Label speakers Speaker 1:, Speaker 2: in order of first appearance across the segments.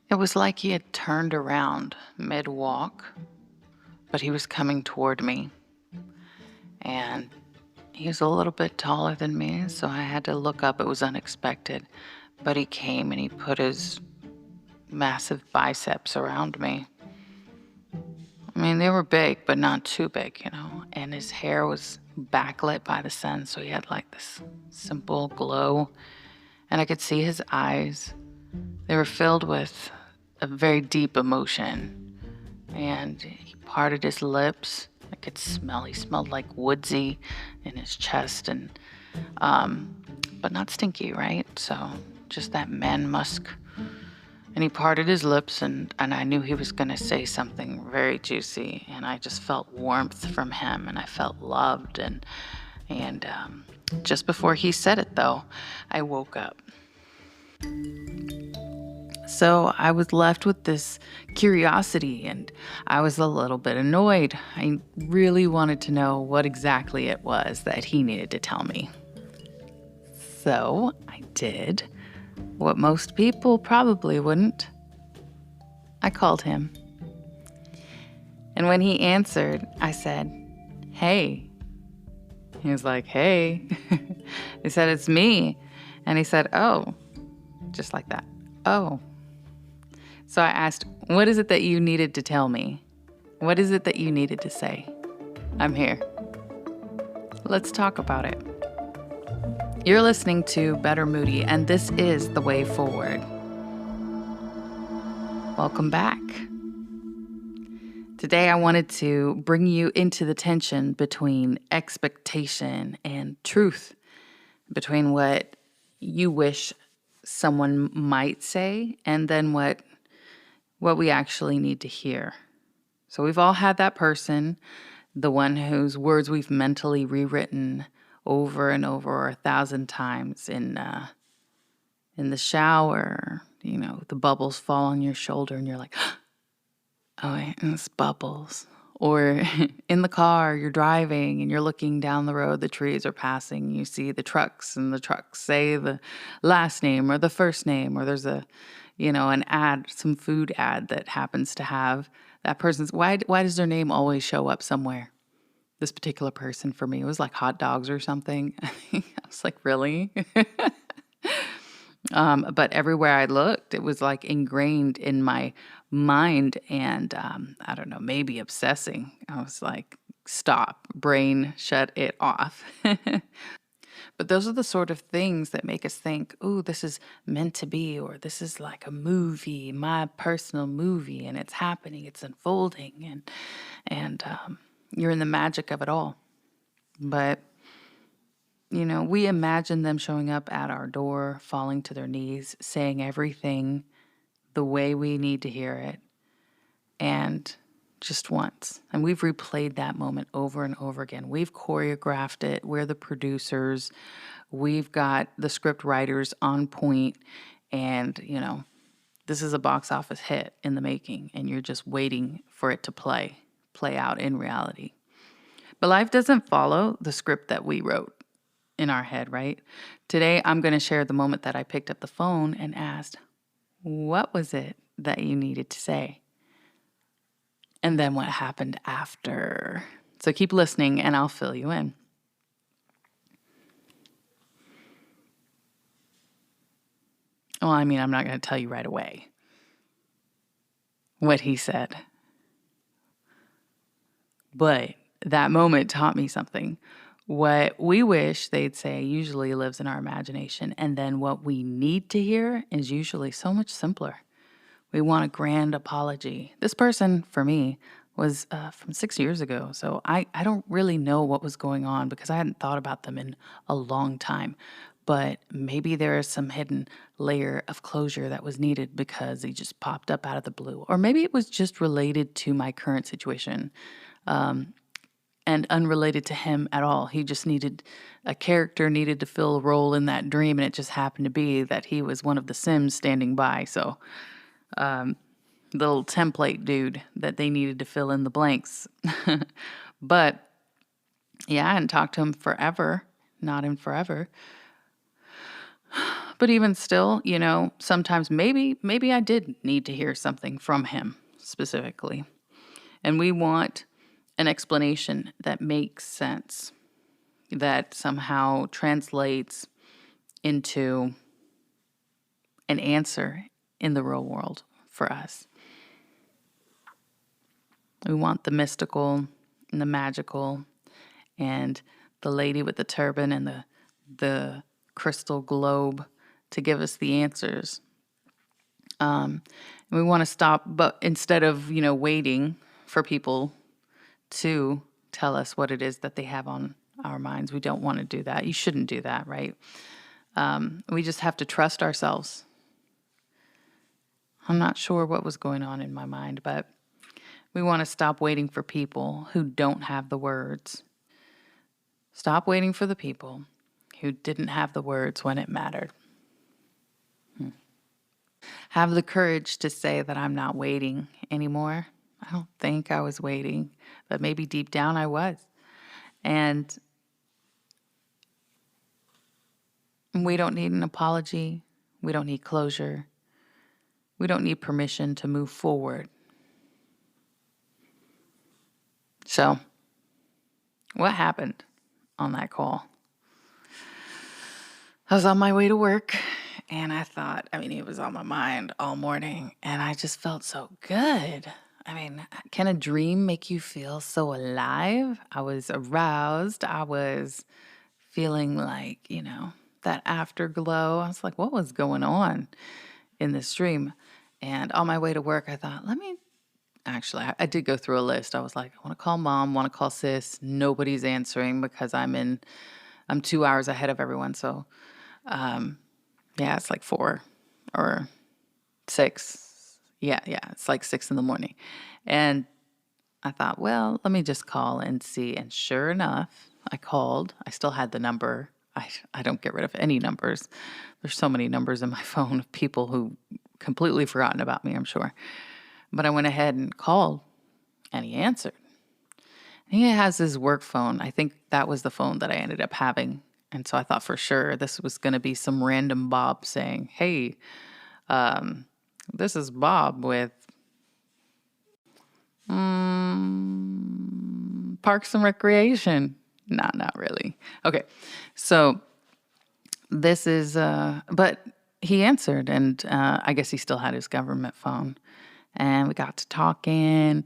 Speaker 1: It was like he had turned around mid-walk, but he was coming toward me. And he was a little bit taller than me, so I had to look up. It was unexpected. But he came and he put his massive biceps around me. I mean, they were big, but not too big. And his hair was backlit by the sun, so he had like this simple glow. And I could see his eyes. They were filled with a very deep emotion. And he parted his lips. I could smell. He smelled like woodsy in his chest, but not stinky, right? So just that man musk. And he parted his lips, and I knew he was going to say something very juicy. And I just felt warmth from him, and I felt loved. And just before he said it, though, I woke up. So I was left with this curiosity, and I was a little bit annoyed. I really wanted to know what exactly it was that he needed to tell me. So I did what most people probably wouldn't. I called him. And when he answered, I said, "Hey." He was like, "Hey." He said, "It's me." And he said, "Oh," just like that. "Oh." So I asked, "What is it that you needed to tell me? What is it that you needed to say? I'm here. Let's talk about it." You're listening to Better Moody, and this is The Way Forward. Welcome back. Today, I wanted to bring you into the tension between expectation and truth, between what you wish someone might say and then what we actually need to hear. So we've all had that person, the one whose words we've mentally rewritten over and over 1,000 times in the shower. The bubbles fall on your shoulder and you're like, "Oh, wait, it's bubbles." Or in the car, you're driving and you're looking down the road, the trees are passing, you see the trucks, and the trucks say the last name or the first name, or there's an ad, some food ad that happens to have that person's, why does their name always show up somewhere? This particular person, for me, it was like hot dogs or something. I was like, really? But everywhere I looked, it was like ingrained in my mind, and I don't know, maybe obsessing. I was like, stop, brain, shut it off. But those are the sort of things that make us think, "Ooh, this is meant to be," or "This is like a movie, my personal movie, and it's happening, it's unfolding," and you're in the magic of it all. But we imagine them showing up at our door, falling to their knees, saying everything the way we need to hear it, and just once. And we've replayed that moment over and over again. We've choreographed it. We're the producers. We've got the script writers on point, and this is a box office hit in the making, and you're just waiting for it to play out in reality. But life doesn't follow the script that we wrote in our head, right? Today, I'm going to share the moment that I picked up the phone and asked, "What was it that you needed to say?" And then what happened after. So keep listening and I'll fill you in. Well, I'm not going to tell you right away what he said. But that moment taught me something. What we wish they'd say usually lives in our imagination, and then what we need to hear is usually so much simpler. We want a grand apology. This person, for me, was from 6 years ago, so I don't really know what was going on because I hadn't thought about them in a long time. But maybe there is some hidden layer of closure that was needed because he just popped up out of the blue. Or maybe it was just related to my current situation. And unrelated to him at all. He just needed a character, needed to fill a role in that dream, and it just happened to be that he was one of the Sims standing by. So, the little template dude that they needed to fill in the blanks. But yeah, I hadn't talked to him forever, not in forever. But even still, sometimes maybe I did need to hear something from him specifically. And we want an explanation that makes sense, that somehow translates into an answer in the real world for us. We want the mystical and the magical and the lady with the turban and the crystal globe to give us the answers. And we want to stop, but instead of, waiting for people to tell us what it is that they have on our minds, we don't want to do that. You shouldn't do that, right? We just have to trust ourselves. I'm not sure what was going on in my mind, but we want to stop waiting for people who don't have the words. Stop waiting for the people who didn't have the words when it mattered. Have the courage to say that I'm not waiting anymore. I don't think I was waiting, but maybe deep down I was. And we don't need an apology. We don't need closure. We don't need permission to move forward. So, what happened on that call? I was on my way to work and I thought, it was on my mind all morning and I just felt so good. Can a dream make you feel so alive? I was aroused. I was feeling like, that afterglow. I was like, what was going on in this dream? And on my way to work, I thought, I did go through a list. I was like, I want to call mom, want to call sis. Nobody's answering because I'm 2 hours ahead of everyone. So, it's like 4 or 6. Yeah, it's like 6 in the morning. And I thought, well, let me just call and see. And sure enough, I called. I still had the number. I don't get rid of any numbers. There's so many numbers in my phone of people who completely forgotten about me, I'm sure. But I went ahead and called, and he answered. He has his work phone. I think that was the phone that I ended up having. And so I thought for sure this was going to be some random Bob saying, hey, this is Bob with Parks and Recreation. No, not really. Okay. So this is, but he answered, and I guess he still had his government phone. And we got to talking,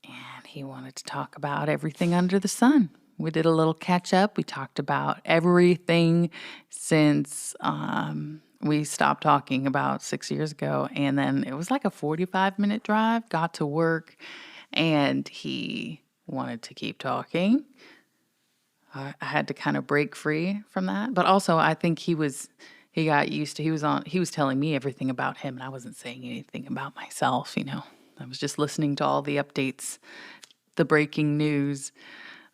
Speaker 1: and he wanted to talk about everything under the sun. We did a little catch up. We talked about everything since we stopped talking about 6 years ago. And then it was like a 45-minute drive, got to work, and he wanted to keep talking. I had to kind of break free from that. But also I think he got used to, he was telling me everything about him and I wasn't saying anything about myself, I was just listening to all the updates, the breaking news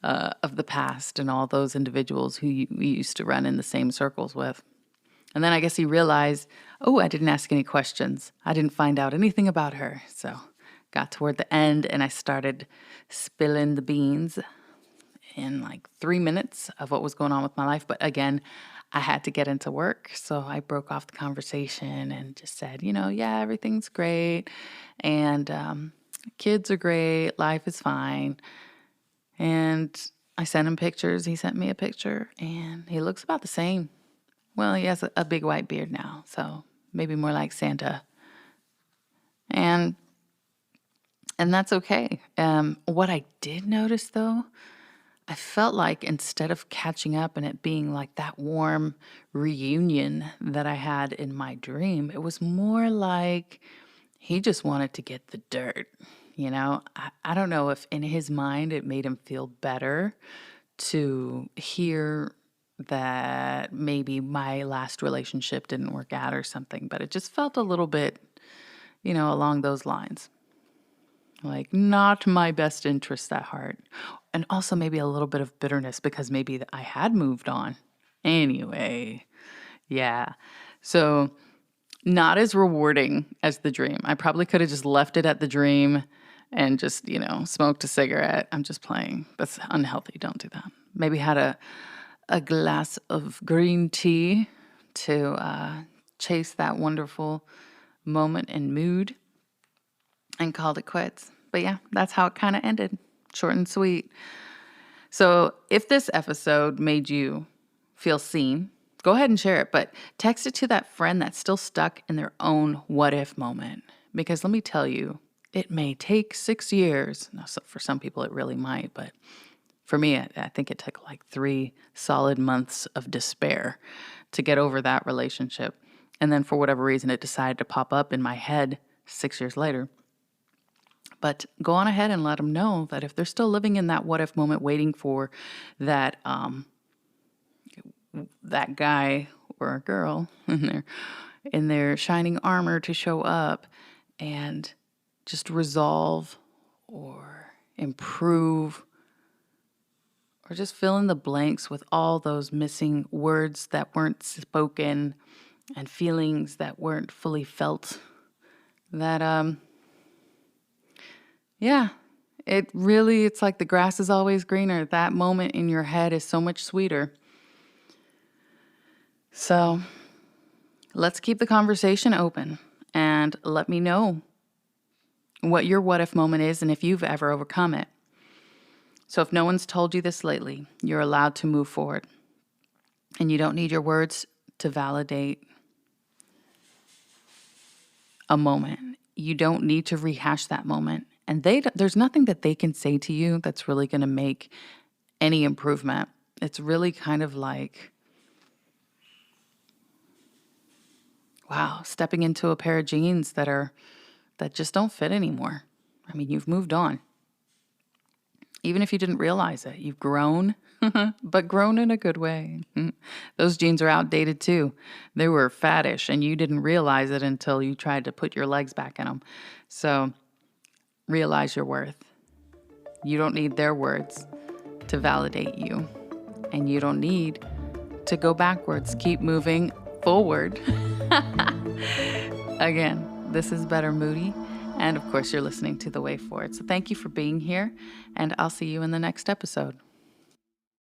Speaker 1: of the past and all those individuals who we used to run in the same circles with. And then I guess he realized, I didn't ask any questions. I didn't find out anything about her. So got toward the end and I started spilling the beans in like 3 minutes of what was going on with my life. But again, I had to get into work. So I broke off the conversation and just said, everything's great. And kids are great. Life is fine. And I sent him pictures. He sent me a picture and he looks about the same. Well, he has a big white beard now. So maybe more like Santa. And that's okay. What I did notice though, I felt like instead of catching up and it being like that warm reunion that I had in my dream, it was more like he just wanted to get the dirt. I don't know if in his mind it made him feel better to hear that maybe my last relationship didn't work out or something, but it just felt a little bit, along those lines. Like not my best interest at heart. And also maybe a little bit of bitterness because maybe I had moved on. Anyway, yeah. So not as rewarding as the dream. I probably could have just left it at the dream and just, smoked a cigarette. I'm just playing. That's unhealthy. Don't do that. Maybe had a glass of green tea to chase that wonderful moment and mood and called it quits. But yeah, that's how it kind of ended. Short and sweet. So if this episode made you feel seen, go ahead and share it, but text it to that friend that's still stuck in their own what if moment. Because let me tell you, it may take 6 years. Now, for some people, it really might, but for me, I think it took like 3 solid months of despair to get over that relationship. And then for whatever reason, it decided to pop up in my head 6 years later. But go on ahead and let them know that if they're still living in that what if moment, waiting for that that guy or a girl in their shining armor to show up and just resolve or improve or just fill in the blanks with all those missing words that weren't spoken and feelings that weren't fully felt, that yeah, it's like the grass is always greener. That moment in your head is so much sweeter. So let's keep the conversation open and let me know what your what if moment is and if you've ever overcome it. So if no one's told you this lately, you're allowed to move forward. And you don't need your words to validate a moment. You don't need to rehash that moment. And there's nothing that they can say to you that's really going to make any improvement. It's really kind of like, wow, stepping into a pair of jeans that just don't fit anymore. I mean, you've moved on. Even if you didn't realize it, you've grown, but grown in a good way. Those jeans are outdated too. They were faddish and you didn't realize it until you tried to put your legs back in them. So realize your worth. You don't need their words to validate you. And you don't need to go backwards. Keep moving forward. Again, this is Better Moody. And of course, you're listening to The Way Forward. So thank you for being here, and I'll see you in the next episode.